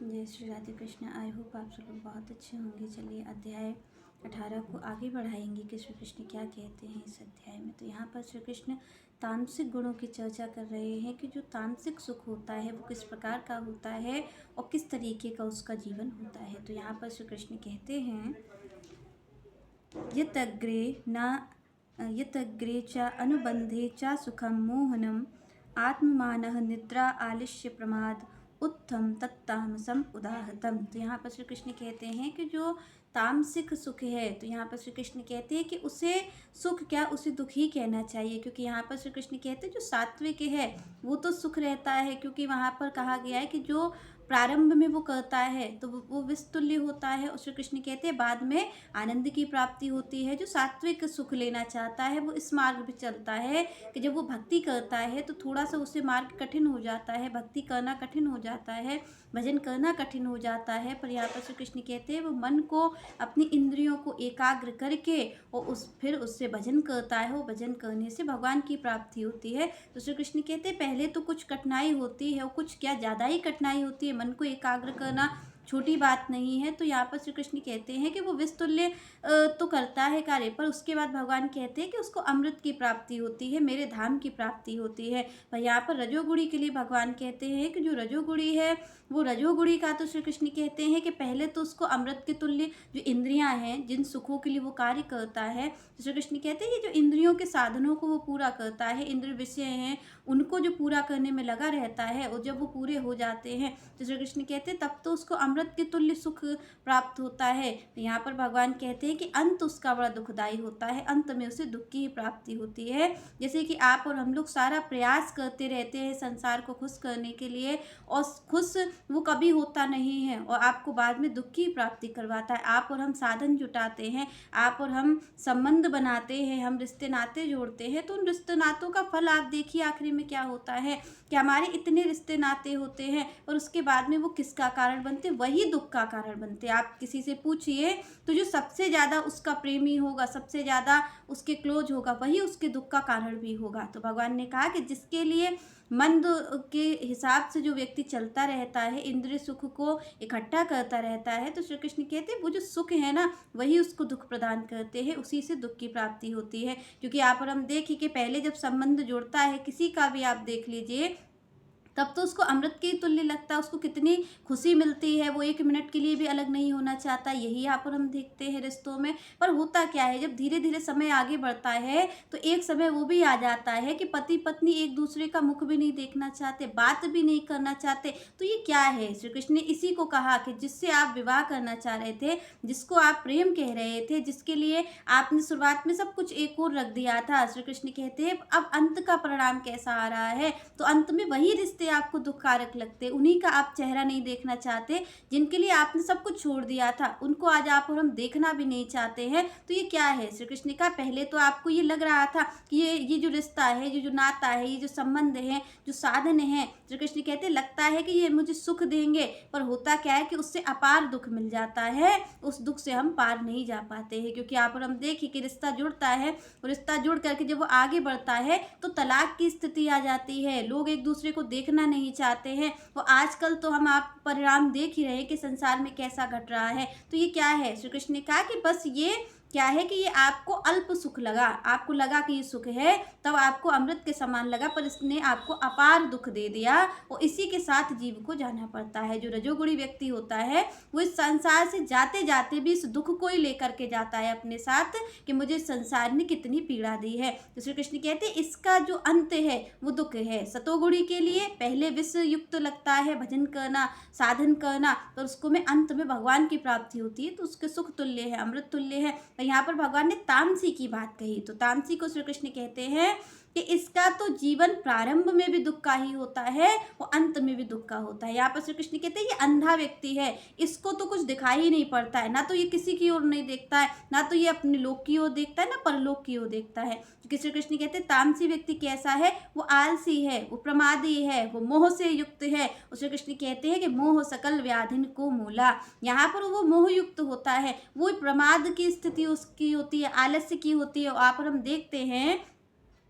जय Shri Radhe Krishna. I hope आप सब लोग बहुत अच्छे होंगे। चलिए अध्याय 18 को आगे बढ़ाएंगे कि श्री कृष्ण क्या कहते हैं इस अध्याय में। तो यहाँ पर श्री कृष्ण तामसिक गुणों की चर्चा कर रहे हैं कि जो तामसिक सुख होता है वो किस प्रकार का होता है और किस तरीके का उसका जीवन होता है। तो यहाँ पर श्री कृष्ण कहते हैं यतग्रे च अनुबंधे च सुखम मोहनम आत्ममानः निद्रा आलिश्य प्रमाद उत्तम तत्तामसम उदाहतम। तो यहाँ पर श्री कृष्ण कहते हैं कि जो तामसिक सुख है, तो यहाँ पर श्री कृष्ण कहते हैं कि उसे सुख क्या, उसे दुख ही कहना चाहिए, क्योंकि यहाँ पर श्री कृष्ण कहते हैं जो सात्विक है वो तो सुख रहता है, क्योंकि वहाँ पर कहा गया है कि जो प्रारंभ में वो करता है तो वो विस्तुल्य होता है, और श्री कृष्ण कहते हैं बाद में आनंद की प्राप्ति होती है। जो सात्विक सुख लेना चाहता है वो इस मार्ग पे चलता है कि जब वो भक्ति करता है तो थोड़ा सा उससे मार्ग कठिन हो जाता है, भक्ति करना कठिन हो जाता है, भजन करना कठिन हो जाता है। पर यहाँ पर श्री कृष्ण कहते हैं वो मन को, अपनी इंद्रियों को एकाग्र करके और फिर उससे भजन करता है, वो भजन करने से भगवान की प्राप्ति होती है। तो श्री कृष्ण कहते हैं पहले तो कुछ कठिनाई होती है, और कुछ क्या ज़्यादा ही कठिनाई होती है। मन को एकाग्र करना छोटी बात नहीं है। तो यहाँ पर श्री कृष्ण कहते हैं कि वो विस्तुल्य तो करता है कार्य, पर उसके बाद भगवान कहते हैं कि उसको अमृत की प्राप्ति होती है, मेरे धाम की प्राप्ति होती है। पर यहाँ पर रजोगुणी के लिए भगवान कहते हैं कि जो रजोगुणी है वो रजोगुणी का, तो श्री कृष्ण कहते हैं कि पहले तो उसको अमृत के तुल्य जो इंद्रियां हैं, जिन सुखों के लिए वो कार्य करता है, तो श्री कृष्ण कहते हैं कि जो इंद्रियों के साधनों को वो पूरा करता है, इंद्र विषय हैं उनको जो पूरा करने में लगा रहता है, और जब वो पूरे हो जाते हैं तो श्री कृष्ण कहते हैं तब तो उसको अमृत के तुल्य सुख प्राप्त होता है। तो यहाँ पर भगवान कहते हैं कि अंत उसका बड़ा दुखदायी होता है, अंत में उसे दुख की ही प्राप्ति होती है। जैसे कि आप और हम लोग सारा प्रयास करते रहते हैं संसार को खुश करने के लिए, और खुश वो कभी होता नहीं है और आपको बाद में दुख की प्राप्ति करवाता है। आप और हम साधन जुटाते हैं, आप और हम संबंध बनाते हैं, हम रिश्ते नाते जोड़ते हैं, तो उन रिश्ते नातों का फल आप देखिए आखिर में क्या होता है कि हमारे इतने रिश्ते नाते होते हैं और उसके बाद में वो किसका कारण बनते, वही दुख का कारण बनते। आप किसी से पूछिए तो जो सबसे ज़्यादा उसका प्रेमी होगा, सबसे ज़्यादा उसके क्लोज होगा, वही उसके दुख का कारण भी होगा। तो भगवान ने कहा कि जिसके लिए मंद के हिसाब से जो व्यक्ति चलता रहता है, इंद्रिय सुख को इकट्ठा करता रहता है, तो श्री कृष्ण कहते हैं वो जो सुख है ना वही उसको दुख प्रदान करते हैं, उसी से दुख की प्राप्ति होती है। क्योंकि आप और हम देखिए कि पहले जब संबंध जुड़ता है किसी का भी, आप देख लीजिए, तब तो उसको अमृत के ही तुल्य लगता है, उसको कितनी खुशी मिलती है, वो एक मिनट के लिए भी अलग नहीं होना चाहता। यही यहाँ पर हम देखते हैं रिश्तों में। पर होता क्या है, जब धीरे धीरे समय आगे बढ़ता है तो एक समय वो भी आ जाता है कि पति पत्नी एक दूसरे का मुख भी नहीं देखना चाहते, बात भी नहीं करना चाहते। तो ये क्या है, श्री कृष्ण ने इसी को कहा कि जिससे आप विवाह करना चाह रहे थे, जिसको आप प्रेम कह रहे थे, जिसके लिए आपने शुरुआत में सब कुछ एक और रख दिया था, श्री कृष्ण कहते हैं अब अंत का परिणाम कैसा आ रहा है, तो अंत में वही रिश्ते आपको दुखकारक लगते, उन्हीं का आप चेहरा नहीं देखना चाहते, जिनके लिए आपने सब कुछ छोड़ दिया था, उनको आज आप और हम देखना भी नहीं चाहते हैं। तो ये क्या है, श्री कृष्ण का पहले तो आपको ये लग रहा था कि ये जो रिश्ता है, ये जो नाता है, ये जो संबंध है, जो साधन है, श्री कृष्ण कहते लगता है कि ये मुझे सुख देंगे, पर होता क्या है कि उससे अपार दुख मिल जाता है, उस दुख से हम पार नहीं जा पाते हैं। क्योंकि आप और हम देखिए कि रिश्ता जुड़ता है, और रिश्ता जुड़ करके जब वो आगे बढ़ता है तो तलाक की स्थिति आ जाती है, लोग एक दूसरे को देखना नहीं चाहते हैं। वो आजकल तो हम आप परिणाम देख ही रहे हैं कि संसार में कैसा घट रहा है। तो ये क्या है, श्री कृष्ण ने कहा कि बस ये क्या है कि ये आपको अल्प सुख लगा, आपको लगा कि ये सुख है, तब आपको अमृत के समान लगा, पर इसने आपको अपार दुख दे दिया, और इसी के साथ जीव को जाना पड़ता है। जो रजोगुणी व्यक्ति होता है वो इस संसार से जाते जाते भी इस दुख को ही लेकर के जाता है अपने साथ कि मुझे संसार ने कितनी पीड़ा दी है। तो श्री कृष्ण कहते हैं इसका जो अंत है वो दुख है। सतोगुणी के लिए पहले विष युक्त लगता है भजन करना, साधन करना, तो उसको में अंत में भगवान की प्राप्ति होती है, तो उसके सुख तुल्य है, अमृत तुल्य है। तो यहाँ पर भगवान ने तामसी की बात कही, तो तामसी को श्री कृष्ण कहते हैं कि इसका तो जीवन प्रारंभ में भी दुख का ही होता है और अंत में भी दुख का होता है। यहाँ पर श्री कृष्ण कहते हैं ये अंधा व्यक्ति है, इसको तो कुछ दिखाई ही नहीं पड़ता है, ना तो ये किसी की ओर नहीं देखता है, ना तो ये अपने लोक की ओर देखता है, ना परलोक की ओर देखता है। क्योंकि श्री कृष्ण कहते हैं तामसी व्यक्ति कैसा है, वो आलसी है, वो प्रमादी है, वो मोह से युक्त है। और श्री कृष्ण कहते हैं कि मोह सकल व्याधिन को मूला। यहाँ पर वो मोह युक्त होता है, वो प्रमाद की स्थिति उसकी होती है, आलस्य की होती है। और आप और हम देखते हैं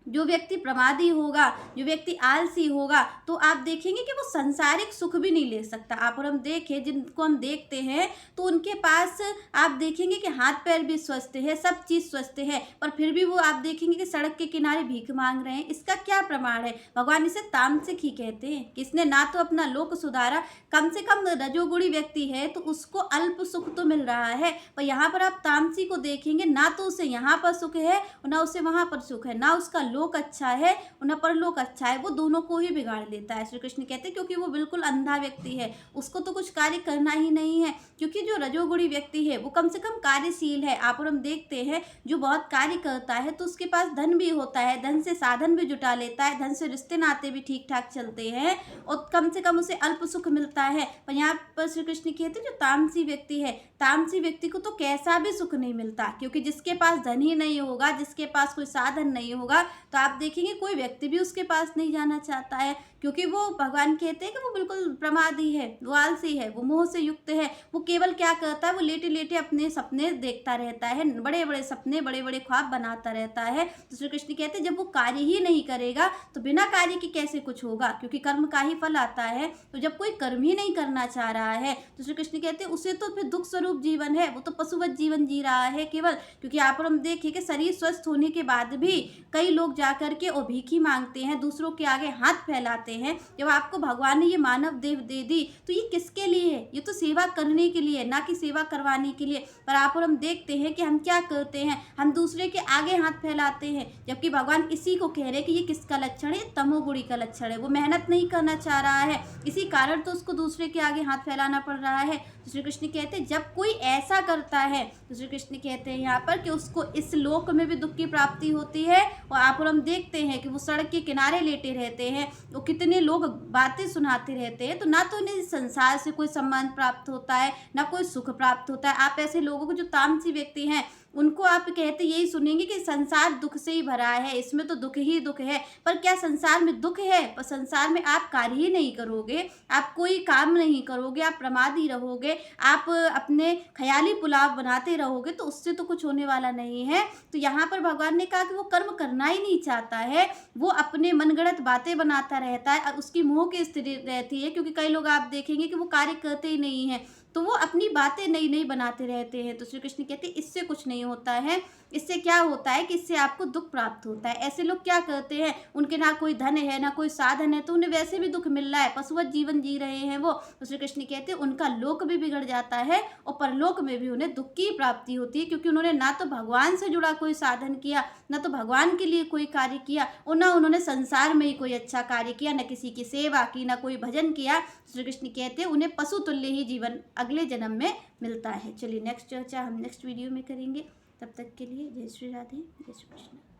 जो व्यक्ति प्रमादी होगा, जो व्यक्ति आलसी होगा, तो आप देखेंगे कि वो सांसारिक सुख भी नहीं ले सकता। आप और हम देखें, जिनको हम देखते हैं तो उनके पास आप देखेंगे कि हाथ पैर भी स्वस्थ है, सब चीज़ स्वस्थ है, पर फिर भी वो आप देखेंगे कि सड़क के किनारे भीख मांग रहे हैं। इसका क्या प्रमाण है? भगवान इसे तामसिक ही कहते हैं कि इसने ना तो अपना लोक सुधारा, कम से कम रजोगुणी व्यक्ति है तो उसको अल्प सुख तो मिल रहा है, पर यहाँ पर आप तामसी को देखेंगे, ना तो उसे यहाँ पर सुख है और ना उसे वहाँ पर सुख है, ना उसका लोक अच्छा है और ना परलोक अच्छा है, वो दोनों को ही बिगाड़ लेता है। श्री कृष्ण कहते हैं क्योंकि वो बिल्कुल अंधा व्यक्ति है, उसको तो कुछ कार्य करना ही नहीं है, क्योंकि जो रजोगुणी व्यक्ति है वो कम से कम कार्यशील है। आप और हम देखते हैं जो बहुत कार्य करता है तो उसके पास धन भी होता है, धन से साधन भी जुटा लेता है, धन से रिश्ते नाते भी ठीक ठाक चलते हैं और कम से कम उसे अल्प सुख मिलता है। पर यहाँ पर श्री कृष्ण कहते हैं जो तामसी व्यक्ति है, तामसी व्यक्ति को तो कैसा भी सुख नहीं मिलता, क्योंकि जिसके पास धन ही नहीं होगा, जिसके पास कोई साधन नहीं होगा, तो आप देखेंगे कोई व्यक्ति भी उसके पास नहीं जाना चाहता है, क्योंकि वो भगवान कहते हैं कि वो बिल्कुल प्रमादी है, वो आलसी है, वो मोह से युक्त है। वो केवल क्या करता है, वो लेटे लेटे अपने सपने देखता रहता है, बड़े बड़े सपने, बड़े बड़े ख्वाब बनाता रहता है। तो श्री कृष्ण कहते हैं जब वो कार्य ही नहीं करेगा तो बिना कार्य के कैसे कुछ होगा, क्योंकि कर्म का ही फल आता है। तो जब कोई कर्म ही नहीं करना चाह रहा है तो श्री कृष्ण कहते हैं उसे तो फिर दुख स्वरूप जीवन है, वो तो पशुवत जीवन जी रहा है केवल। क्योंकि यहाँ पर हम देखें कि शरीर स्वस्थ होने के बाद भी कई लोग जाकर के और भीख ही मांगते हैं, दूसरों के आगे हाथ फैलाते हैं। जब आपको भगवान ने ये मानव देह दे दी तो ये किसके लिए है? ये तो सेवा करने के लिए, ना कि सेवा करवाने के लिए। पर आप और हम देखते हैं कि हम क्या करते हैं, हम दूसरे के आगे हाथ फैलाते हैं, जबकि भगवान इसी को कह रहे हैं कि ये किसका लक्षण है? तमोगुणी का लक्षण है। वो मेहनत नहीं करना चाह रहा है, इसी कारण तो उसको दूसरे के आगे हाथ फैलाना पड़ रहा है। तो श्री कृष्ण कहते हैं जब कोई ऐसा करता है तो श्री कृष्ण कहते हैं यहाँ पर कि उसको इस लोक में भी दुख की प्राप्ति होती है। और आप और हम देखते हैं कि वो सड़क के किनारे लेटे रहते हैं, वो कितने लोग बातें सुनाते रहते हैं, तो ना तो उन्हें संसार से कोई सम्मान प्राप्त होता है, ना कोई सुख प्राप्त होता है। आप ऐसे लोगों को जो तामसी व्यक्ति हैं उनको आप कहते यही सुनेंगे कि संसार दुख से ही भरा है, इसमें तो दुख ही दुख है। पर क्या संसार में दुख है? पर संसार में आप कार्य ही नहीं करोगे, आप कोई काम नहीं करोगे, आप प्रमादी रहोगे, आप अपने ख्याली पुलाव बनाते रहोगे, तो उससे तो कुछ होने वाला नहीं है। तो यहाँ पर भगवान ने कहा कि वो कर्म करना ही नहीं चाहता है, वो अपने मनगढ़ंत बातें बनाता रहता है और उसकी मोह की स्थिति रहती है। क्योंकि कई लोग आप देखेंगे कि वो कार्य करते ही नहीं है, तो वो अपनी बातें नई नई बनाते रहते हैं। तो श्री कृष्ण कहते हैं इससे कुछ नहीं होता है। इससे क्या होता है कि इससे आपको दुख प्राप्त होता है। ऐसे लोग क्या करते हैं, उनके ना कोई धन है, ना कोई साधन है, तो उन्हें वैसे भी दुख मिल रहा है, पशुवत जीवन जी रहे हैं वो। तो श्री कृष्ण कहते हैं उनका लोक भी बिगड़ जाता है और परलोक में भी उन्हें दुख की प्राप्ति होती है, क्योंकि उन्होंने ना तो भगवान से जुड़ा कोई साधन किया, ना तो भगवान के लिए कोई कार्य किया, और ना उन्होंने संसार में ही कोई अच्छा कार्य किया, न किसी की सेवा की, ना कोई भजन किया। श्री कृष्ण कहते हैं उन्हें पशु तुल्य ही जीवन अगले जन्म में मिलता है। चलिए नेक्स्ट चर्चा हम नेक्स्ट वीडियो में करेंगे। तब तक के लिए जय श्री राधे, जय श्री कृष्ण।